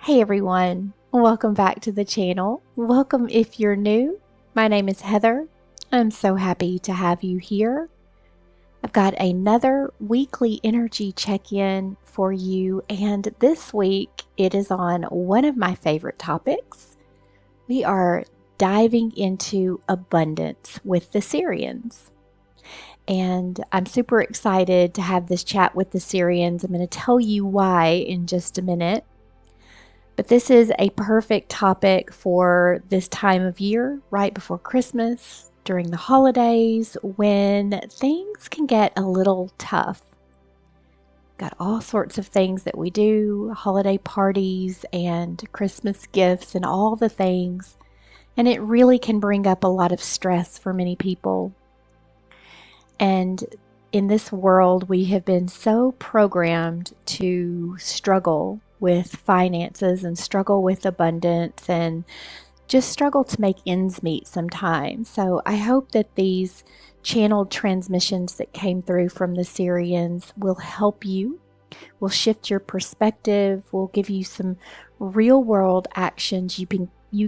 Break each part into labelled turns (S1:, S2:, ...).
S1: Hey everyone, welcome back to the channel. Welcome if you're new. My name is Heather. I'm so happy to have you here. I've got another weekly energy check-in for you, and this week it is on one of my favorite topics. We are diving into abundance with the Sirians. And I'm super excited to have this chat with the Sirians. I'm going to tell you why in just a minute. But this is a perfect topic for this time of year, right before Christmas, during the holidays, when things can get a little tough. Got all sorts of things that we do, holiday parties and Christmas gifts and all the things. And it really can bring up a lot of stress for many people. And in this world, we have been so programmed to struggle with finances and struggle with abundance and just struggle to make ends meet sometimes. So I hope that these channeled transmissions that came through from the Sirians will help you, will shift your perspective, will give you some real world actions you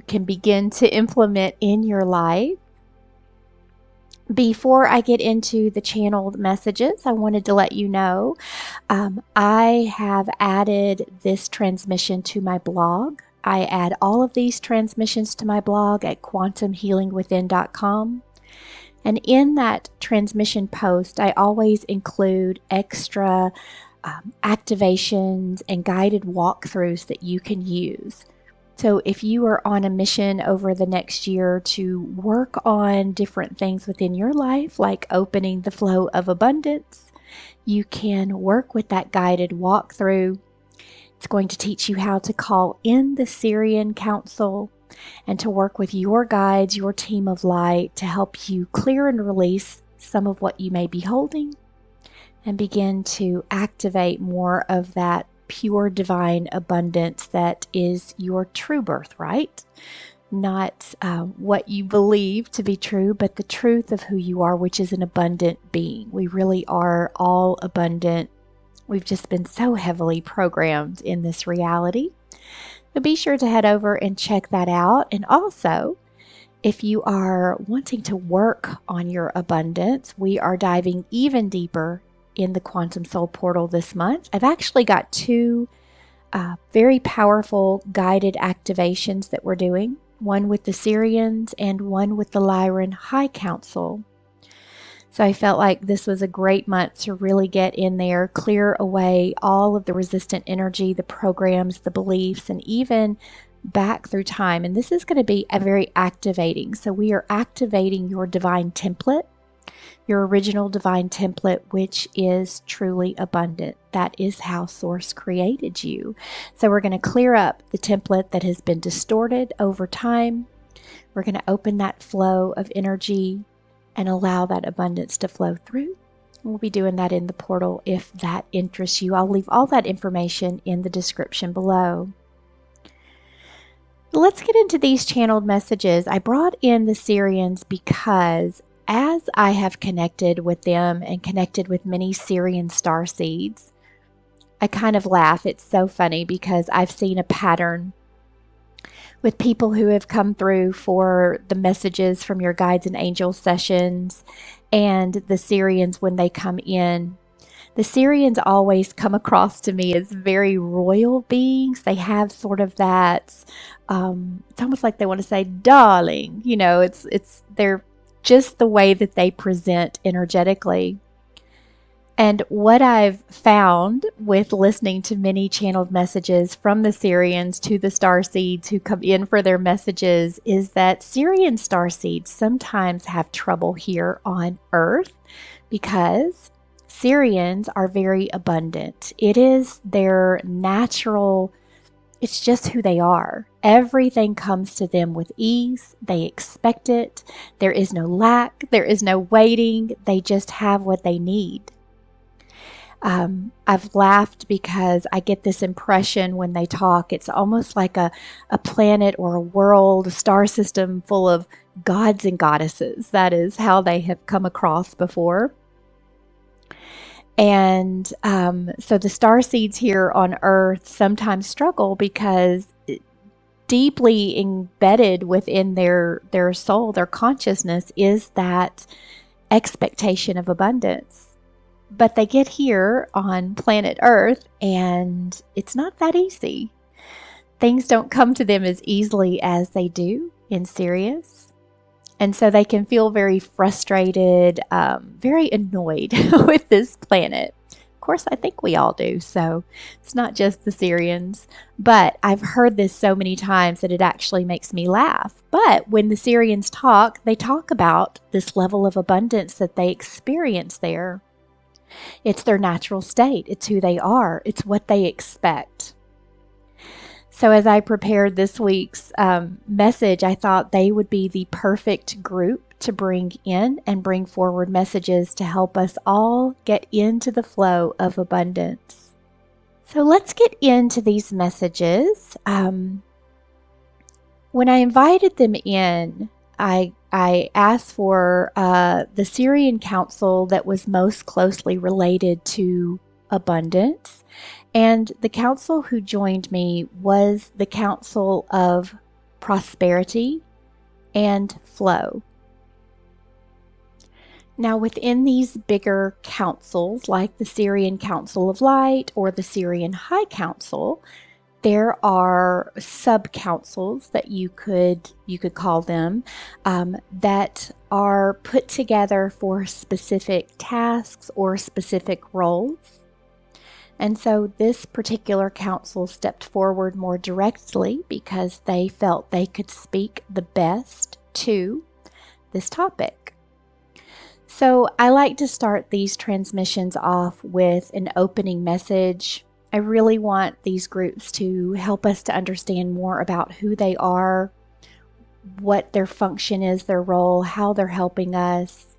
S1: can begin to implement in your life. Before I get into the channeled messages, I wanted to let you know I have added this transmission to my blog. I add all of these transmissions to my blog at quantumhealingwithin.com. And in that transmission post, I always include extra activations and guided walkthroughs that you can use. So if you are on a mission over the next year to work on different things within your life, like opening the flow of abundance, you can work with that guided walkthrough. It's going to teach you how to call in the Sirian Council and to work with your guides, your team of light, to help you clear and release some of what you may be holding and begin to activate more of that pure divine abundance that is your true birthright. Not what you believe to be true, but the truth of who you are, which is an abundant being. We really are all abundant. We've just been so heavily programmed in this reality. So be sure to head over and check that out. And also, if you are wanting to work on your abundance, we are diving even deeper in the Quantum Soul Portal this month. I've actually got two very powerful guided activations that we're doing, one with the Sirians and one with the Lyran High Council. So I felt like this was a great month to really get in there, clear away all of the resistant energy, the programs, the beliefs, and even back through time. And this is going to be a very activating. So we are activating your divine template, your original divine template, which is truly abundant. That is how Source created you. So we're going to clear up the template that has been distorted over time. We're going to open that flow of energy and allow that abundance to flow through. We'll be doing that in the portal if that interests you. I'll leave all that information in the description below. Let's get into these channeled messages. I brought in the Sirians because as I have connected with them and connected with many Sirian starseeds, I kind of laugh. It's so funny because I've seen a pattern with people who have come through for the messages from your guides and angels sessions and the Sirians when they come in. The Sirians always come across to me as very royal beings. They have sort of that, it's almost like they want to say, darling, they're just the way that they present energetically. And what I've found with listening to many channeled messages from the Sirians to the starseeds who come in for their messages is that Sirian starseeds sometimes have trouble here on Earth because Sirians are very abundant. It is their natural, it's just who they are. Everything comes to them with ease. They expect it. There is no lack. There is no waiting. They just have what they need. I've laughed because I get this impression when they talk. It's almost like a planet or a world, a star system full of gods and goddesses. That is how they have come across before. And so the star seeds here on Earth sometimes struggle because deeply embedded within their soul, their consciousness, is that expectation of abundance. But they get here on planet Earth and it's not that easy. Things don't come to them as easily as they do in Sirius. And so they can feel very frustrated, very annoyed with this planet. Of course, I think we all do, so it's not just the Sirians. But I've heard this so many times that it actually makes me laugh. But when the Sirians talk, they talk about this level of abundance that they experience there. It's their natural state. It's who they are. It's what they expect. So as I prepared this week's message, I thought they would be the perfect group to bring in and bring forward messages to help us all get into the flow of abundance. So let's get into these messages. When I invited them in, I asked for the Sirian Council that was most closely related to abundance. And the council who joined me was the Council of Prosperity and Flow. Now, within these bigger councils, like the Sirian Council of Light or the Sirian High Council, there are sub-councils that you could call them that are put together for specific tasks or specific roles. And so this particular council stepped forward more directly because they felt they could speak the best to this topic. So I like to start these transmissions off with an opening message. I really want these groups to help us to understand more about who they are, what their function is, their role, how they're helping us.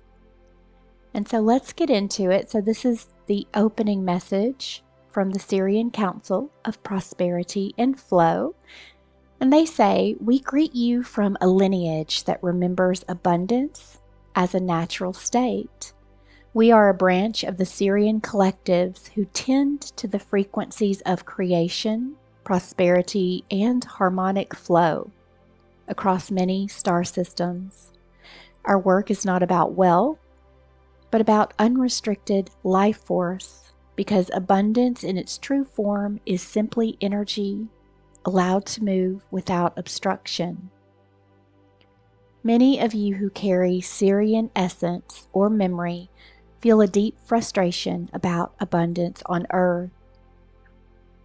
S1: And so let's get into it. So this is the opening message from the Sirian Council of Prosperity and Flow. And they say, we greet you from a lineage that remembers abundance as a natural state. We are a branch of the Sirian collectives who tend to the frequencies of creation, prosperity, and harmonic flow across many star systems. Our work is not about wealth, but about unrestricted life force, because abundance in its true form is simply energy allowed to move without obstruction. Many of you who carry Sirian essence or memory feel a deep frustration about abundance on Earth.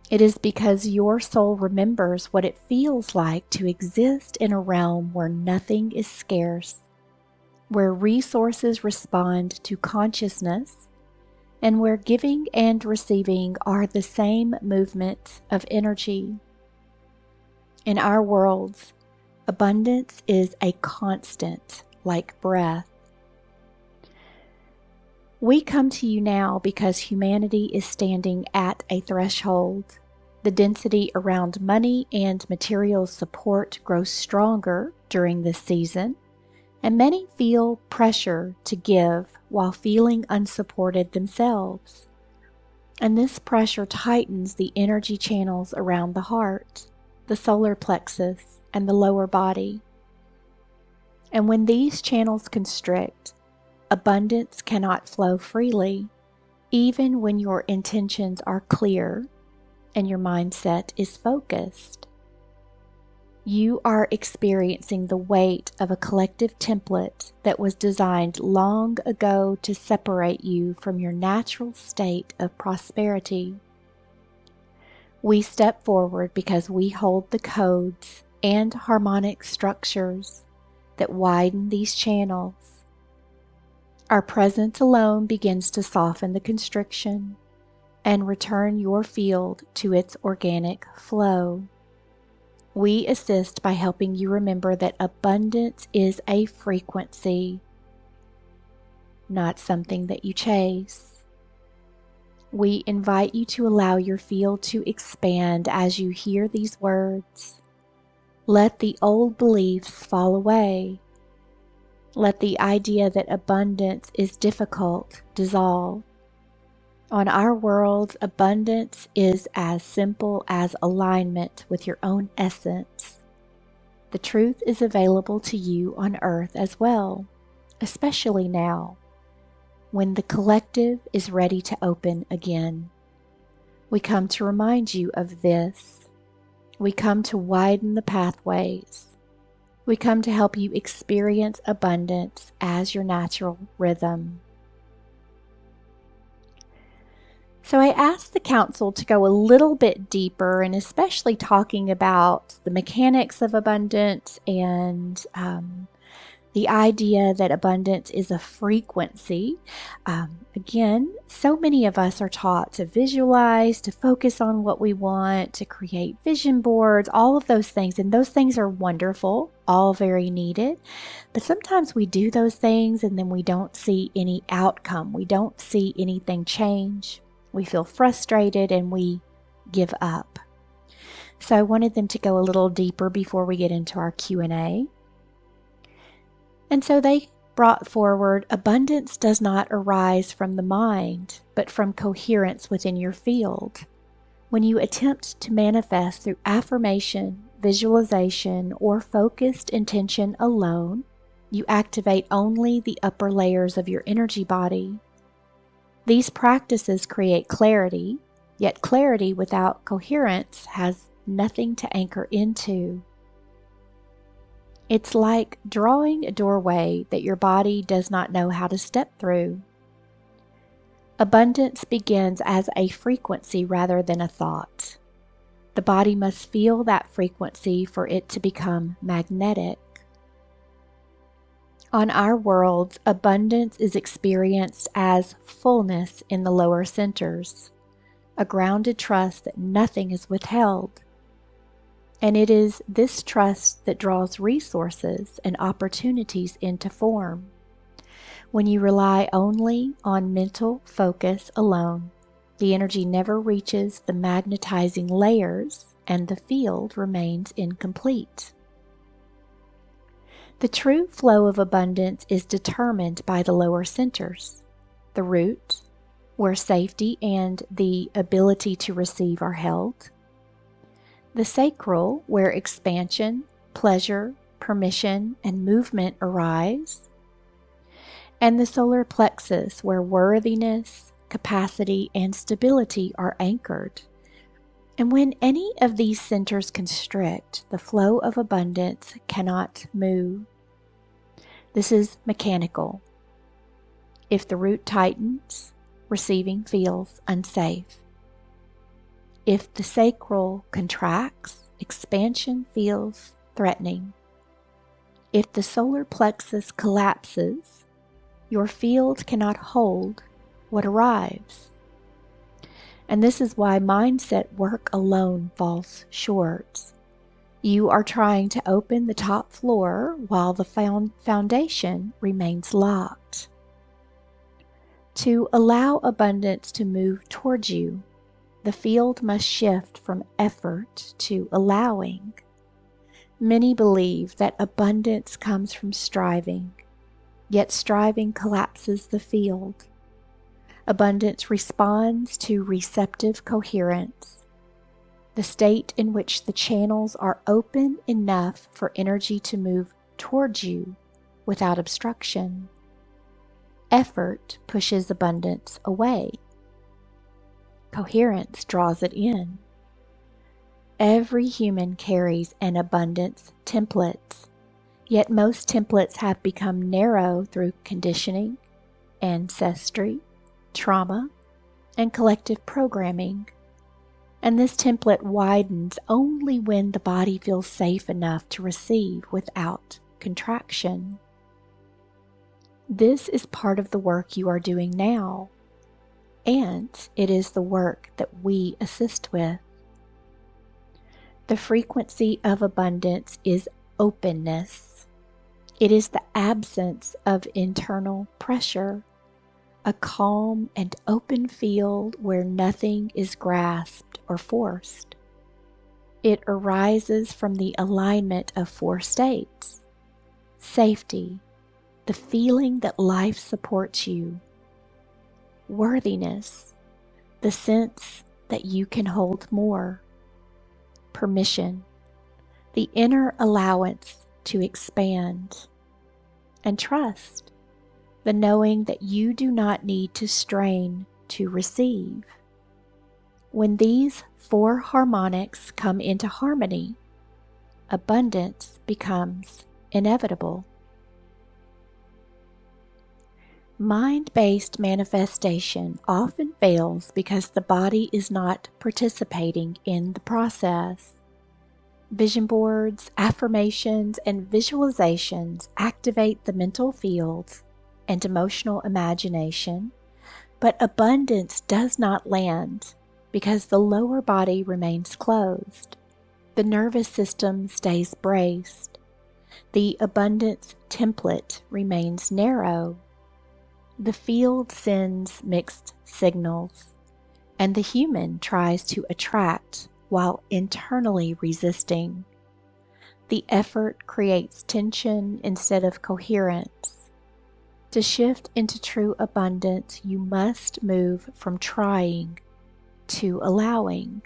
S1: It is because your soul remembers what it feels like to exist in a realm where nothing is scarce, where resources respond to consciousness, and where giving and receiving are the same movement of energy. In our worlds, abundance is a constant, like breath. We come to you now because humanity is standing at a threshold. The density around money and material support grows stronger during this season, and many feel pressure to give while feeling unsupported themselves. And this pressure tightens the energy channels around the heart, the solar plexus, and the lower body. And when these channels constrict, abundance cannot flow freely, even when your intentions are clear and your mindset is focused. You are experiencing the weight of a collective template that was designed long ago to separate you from your natural state of prosperity. We step forward because we hold the codes and harmonic structures that widen these channels. Our presence alone begins to soften the constriction and return your field to its organic flow. We assist by helping you remember that abundance is a frequency, not something that you chase. We invite you to allow your field to expand as you hear these words. Let the old beliefs fall away. Let the idea that abundance is difficult dissolve. On our world, abundance is as simple as alignment with your own essence. The truth is available to you on earth as well, especially now, when the collective is ready to open again. We come to remind you of this. We come to widen the pathways. We come to help you experience abundance as your natural rhythm. So I asked the council to go a little bit deeper, and especially talking about the mechanics of abundance and the idea that abundance is a frequency. Again, so many of us are taught to visualize, to focus on what we want, to create vision boards, all of those things. And those things are wonderful, all very needed. But sometimes we do those things and then we don't see any outcome. We don't see anything change. We feel frustrated and we give up. So I wanted them to go a little deeper before we get into our Q&A. And so they brought forward, abundance does not arise from the mind, but from coherence within your field. When you attempt to manifest through affirmation, visualization, or focused intention alone, you activate only the upper layers of your energy body. These practices create clarity, yet clarity without coherence has nothing to anchor into. It's like drawing a doorway that your body does not know how to step through. Abundance begins as a frequency rather than a thought. The body must feel that frequency for it to become magnetic. On our world, abundance is experienced as fullness in the lower centers, a grounded trust that nothing is withheld. And it is this trust that draws resources and opportunities into form. When you rely only on mental focus alone, the energy never reaches the magnetizing layers and the field remains incomplete. The true flow of abundance is determined by the lower centers, the root, where safety and the ability to receive are held, the sacral, where expansion, pleasure, permission, and movement arise, and the solar plexus, where worthiness, capacity, and stability are anchored. And when any of these centers constrict, the flow of abundance cannot move. This is mechanical. If the root tightens, receiving feels unsafe. If the sacral contracts, expansion feels threatening. If the solar plexus collapses, your field cannot hold what arrives. And this is why mindset work alone falls short. You are trying to open the top floor while the foundation remains locked. To allow abundance to move towards you, the field must shift from effort to allowing. Many believe that abundance comes from striving, yet striving collapses the field. Abundance responds to receptive coherence, the state in which the channels are open enough for energy to move towards you without obstruction. Effort pushes abundance away. Coherence draws it in. Every human carries an abundance template, yet most templates have become narrow through conditioning, ancestry, trauma, and collective programming. And this template widens only when the body feels safe enough to receive without contraction. This is part of the work you are doing now, and it is the work that we assist with. The frequency of abundance is openness. It is the absence of internal pressure, a calm and open field where nothing is grasped or forced. It arises from the alignment of four states: safety, the feeling that life supports you; worthiness, the sense that you can hold more, permission, the inner allowance to expand, and trust, the knowing that you do not need to strain to receive. When these four harmonics come into harmony, abundance becomes inevitable. Mind-based manifestation often fails because the body is not participating in the process. Vision boards, affirmations, and visualizations activate the mental fields and emotional imagination, but abundance does not land because the lower body remains closed. The nervous system stays braced. The abundance template remains narrow. The field sends mixed signals, and the human tries to attract while internally resisting. The effort creates tension instead of coherence. To shift into true abundance, you must move from trying to allowing.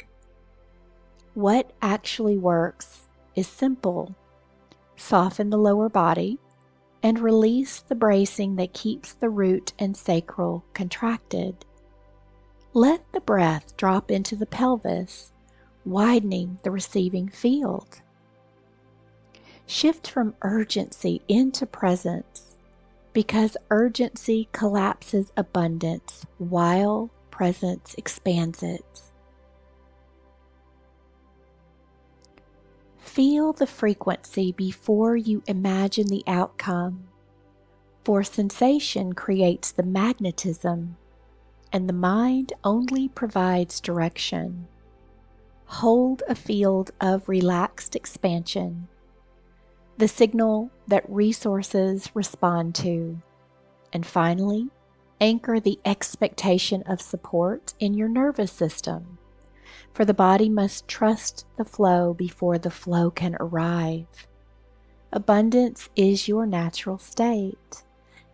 S1: What actually works is simple. Soften the lower body and release the bracing that keeps the root and sacral contracted. Let the breath drop into the pelvis, widening the receiving field. Shift from urgency into presence, because urgency collapses abundance while presence expands it. Feel the frequency before you imagine the outcome, for sensation creates the magnetism, and the mind only provides direction. Hold a field of relaxed expansion, the signal that resources respond to, and finally, anchor the expectation of support in your nervous system, for the body must trust the flow before the flow can arrive. Abundance is your natural state,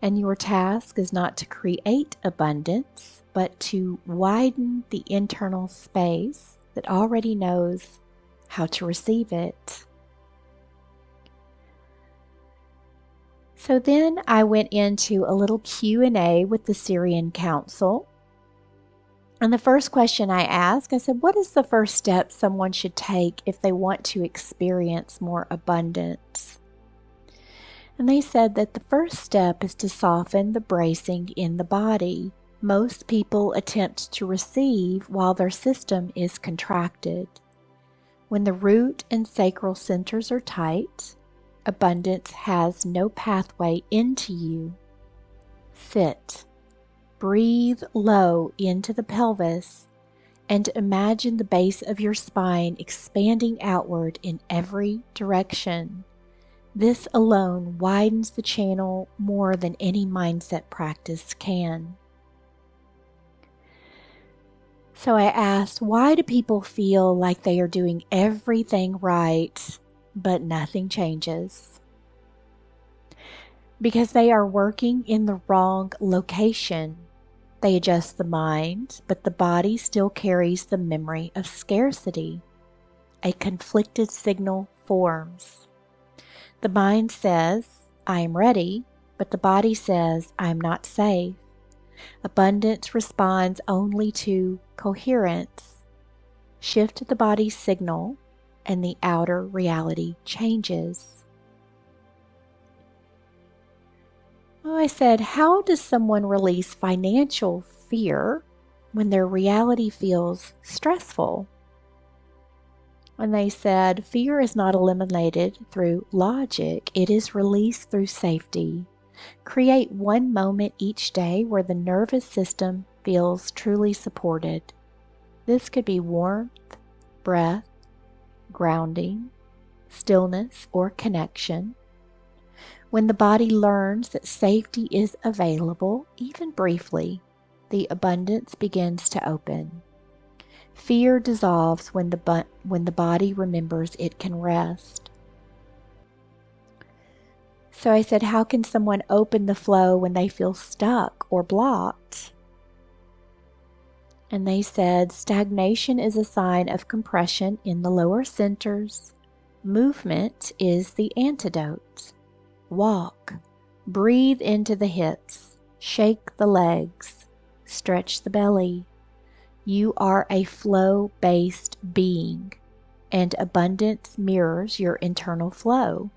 S1: and your task is not to create abundance, but to widen the internal space that already knows how to receive it. So then I went into a little Q&A with the Sirian Council. And the first question I asked, I said, what is the first step someone should take if they want to experience more abundance? And they said that the first step is to soften the bracing in the body. Most people attempt to receive while their system is contracted. When the root and sacral centers are tight, abundance has no pathway into you. Sit. Breathe low into the pelvis and imagine the base of your spine expanding outward in every direction. This alone widens the channel more than any mindset practice can. So I asked, why do people feel like they are doing everything right, but nothing changes? Because they are working in the wrong location. They adjust the mind, but the body still carries the memory of scarcity. A conflicted signal forms. The mind says, I am ready, but the body says, I am not safe. Abundance responds only to coherence. Shift the body's signal, and the outer reality changes. Well, I said, how does someone release financial fear when their reality feels stressful? And they said, fear is not eliminated through logic, it is released through safety. Create one moment each day where the nervous system feels truly supported. This could be warmth, breath, grounding, stillness, or connection. When the body learns that safety is available, even briefly, the abundance begins to open. Fear dissolves when the body remembers it can rest. So I said, how can someone open the flow when they feel stuck or blocked? And they said stagnation is a sign of compression in the lower centers. Movement is the antidote. Walk, breathe into the hips, shake the legs, stretch the belly. You are a flow-based being, and abundance mirrors your internal flow.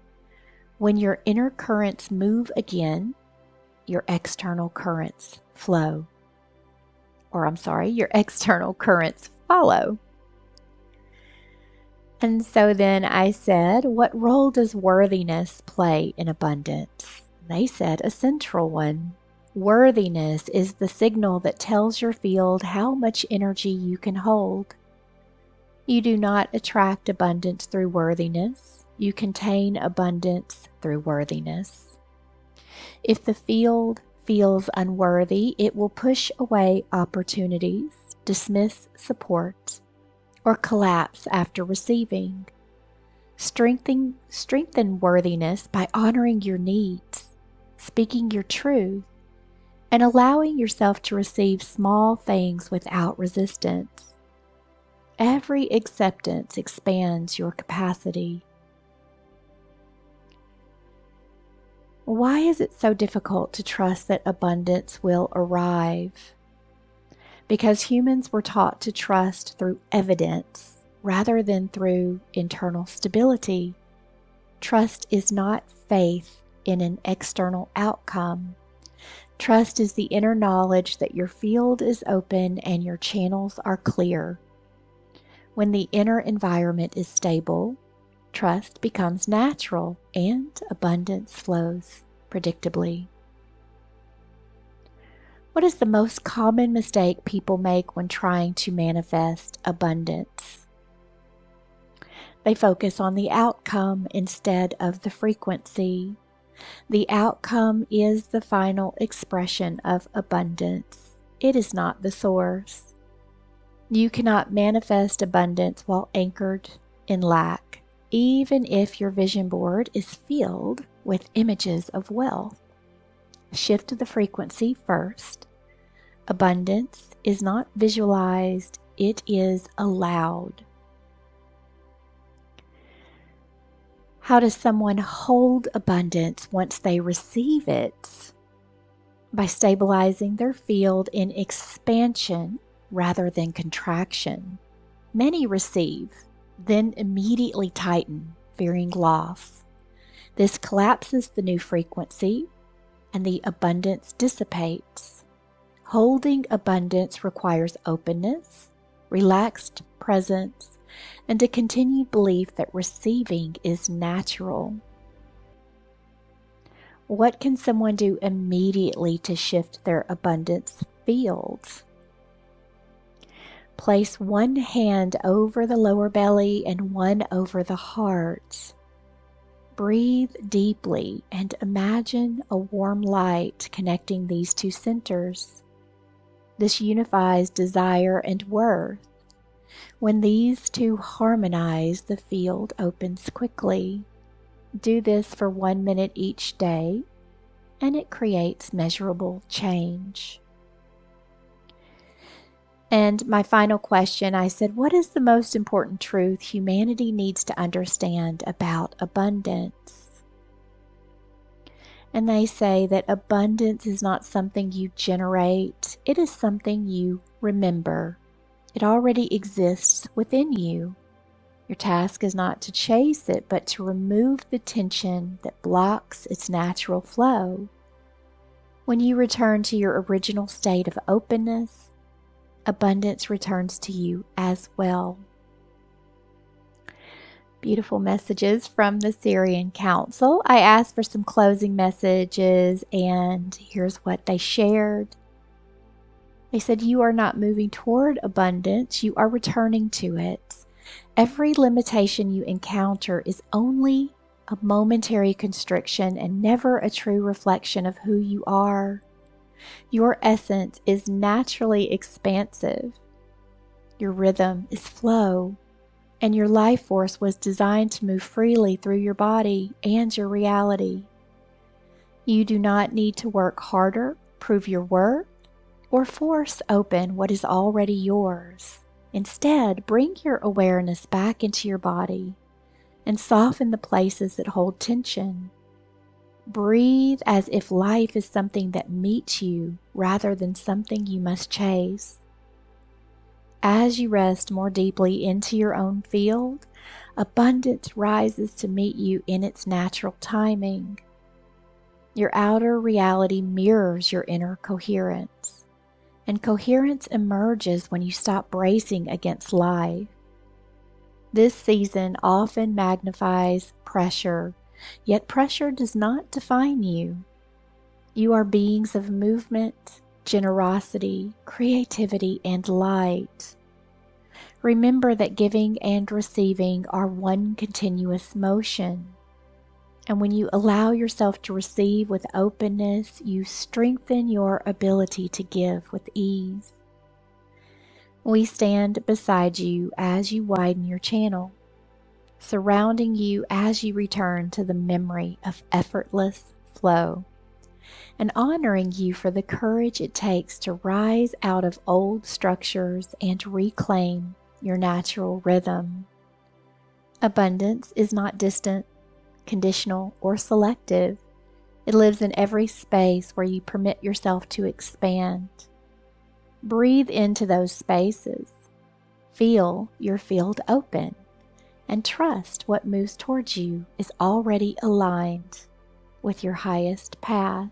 S1: When your inner currents move again, your external currents flow. Your external currents follow. And so then I said, what role does worthiness play in abundance? They said a central one. Worthiness is the signal that tells your field how much energy you can hold. You do not attract abundance through worthiness. You contain abundance through worthiness. If the field feels unworthy, it will push away opportunities, dismiss support, or collapse after receiving. Strengthen worthiness by honoring your needs, speaking your truth, and allowing yourself to receive small things without resistance. Every acceptance expands your capacity. Why is it so difficult to trust that abundance will arrive? Because humans were taught to trust through evidence rather than through internal stability. Trust is not faith in an external outcome. Trust is the inner knowledge that your field is open and your channels are clear. When the inner environment is stable, trust becomes natural and abundance flows predictably. What is the most common mistake people make when trying to manifest abundance? They focus on the outcome instead of the frequency. The outcome is the final expression of abundance. It is not the source. You cannot manifest abundance while anchored in lack, even if your vision board is filled with images of wealth. Shift the frequency first. Abundance is not visualized, it is allowed. How does someone hold abundance once they receive it? By stabilizing their field in expansion rather than contraction. Many receive, then immediately tighten, fearing loss. This collapses the new frequency, and the abundance dissipates. Holding abundance requires openness, relaxed presence, and a continued belief that receiving is natural. What can someone do immediately to shift their abundance fields? Place one hand over the lower belly and one over the heart. Breathe deeply and imagine a warm light connecting these two centers. This unifies desire and worth. When these two harmonize, the field opens quickly. Do this for 1 minute each day, and it creates measurable change. And my final question, I said, what is the most important truth humanity needs to understand about abundance? And they say that abundance is not something you generate, it is something you remember. It already exists within you. Your task is not to chase it, but to remove the tension that blocks its natural flow. When you return to your original state of openness, abundance returns to you as well. Beautiful messages from the Sirian Council. I asked for some closing messages, and here's what they shared. They said, you are not moving toward abundance, you are returning to it. Every limitation you encounter is only a momentary constriction and never a true reflection of who you are. Your essence is naturally expansive. Your rhythm is flow, and your life force was designed to move freely through your body and your reality. You do not need to work harder, prove your worth, or force open what is already yours. Instead, bring your awareness back into your body and soften the places that hold tension. Breathe as if life is something that meets you rather than something you must chase. As you rest more deeply into your own field, abundance rises to meet you in its natural timing. Your outer reality mirrors your inner coherence, and coherence emerges when you stop bracing against life. This season often magnifies pressure, yet pressure does not define you. You are beings of movement, generosity, creativity, and light. Remember that giving and receiving are one continuous motion. And when you allow yourself to receive with openness, you strengthen your ability to give with ease. We stand beside you as you widen your channel, surrounding you as you return to the memory of effortless flow, and honoring you for the courage it takes to rise out of old structures and reclaim your natural rhythm. Abundance is not distant, conditional, or selective. It lives in every space where you permit yourself to expand. Breathe into those spaces. Feel your field open, and trust what moves towards you is already aligned with your highest path.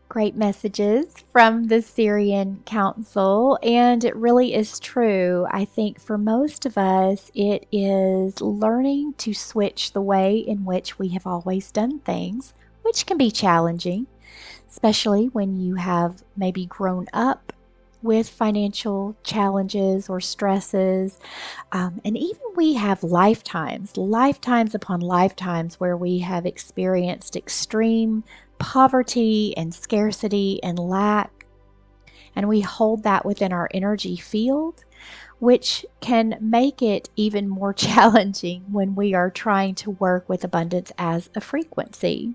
S1: Great messages from the Sirian Council, and it really is true. I think for most of us, it is learning to switch the way in which we have always done things, which can be challenging, especially when you have maybe grown up with financial challenges or stresses. And even we have lifetimes upon lifetimes where we have experienced extreme poverty and scarcity and lack. And we hold that within our energy field, which can make it even more challenging when we are trying to work with abundance as a frequency.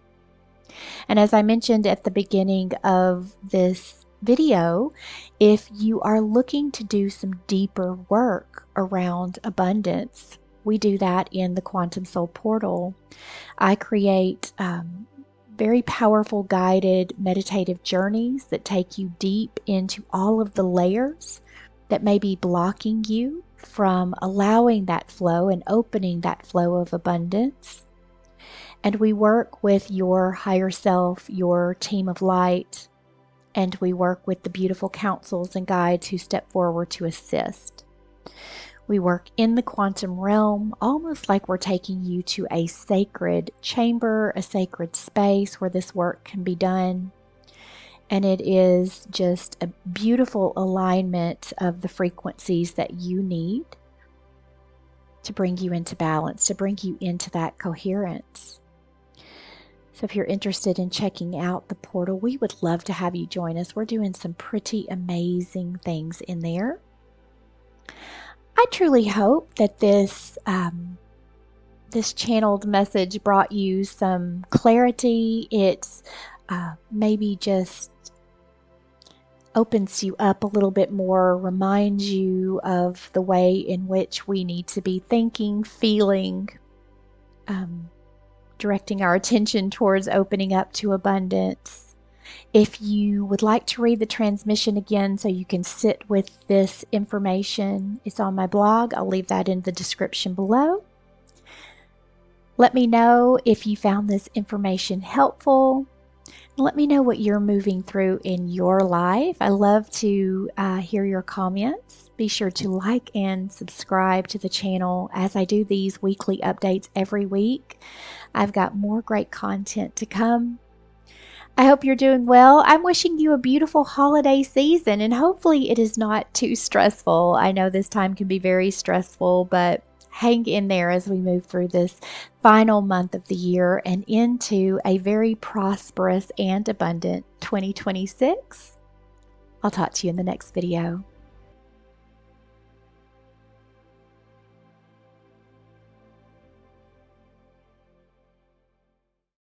S1: And as I mentioned at the beginning of this video, if you are looking to do some deeper work around abundance, we do that in the Quantum Soul Portal. I create very powerful guided meditative journeys that take you deep into all of the layers that may be blocking you from allowing that flow and opening that flow of abundance. And we work with your higher self, your team of light, and we work with the beautiful counsels and guides who step forward to assist. We work in the quantum realm, almost like we're taking you to a sacred chamber, a sacred space where this work can be done. And it is just a beautiful alignment of the frequencies that you need to bring you into balance, to bring you into that coherence. So if you're interested in checking out the portal, we would love to have you join us. We're doing some pretty amazing things in there. I truly hope that this channeled message brought you some clarity. It's maybe just opens you up a little bit more, reminds you of the way in which we need to be thinking, feeling, directing our attention towards opening up to abundance. If you would like to read the transmission again so you can sit with this information, it's on my blog. I'll leave that in the description below. Let me know if you found this information helpful. Let me know what you're moving through in your life. I love to hear your comments. Be sure to like and subscribe to the channel as I do these weekly updates every week. I've got more great content to come. I hope you're doing well. I'm wishing you a beautiful holiday season, and hopefully it is not too stressful. I know this time can be very stressful, but hang in there as we move through this final month of the year and into a very prosperous and abundant 2026. I'll talk to you in the next video.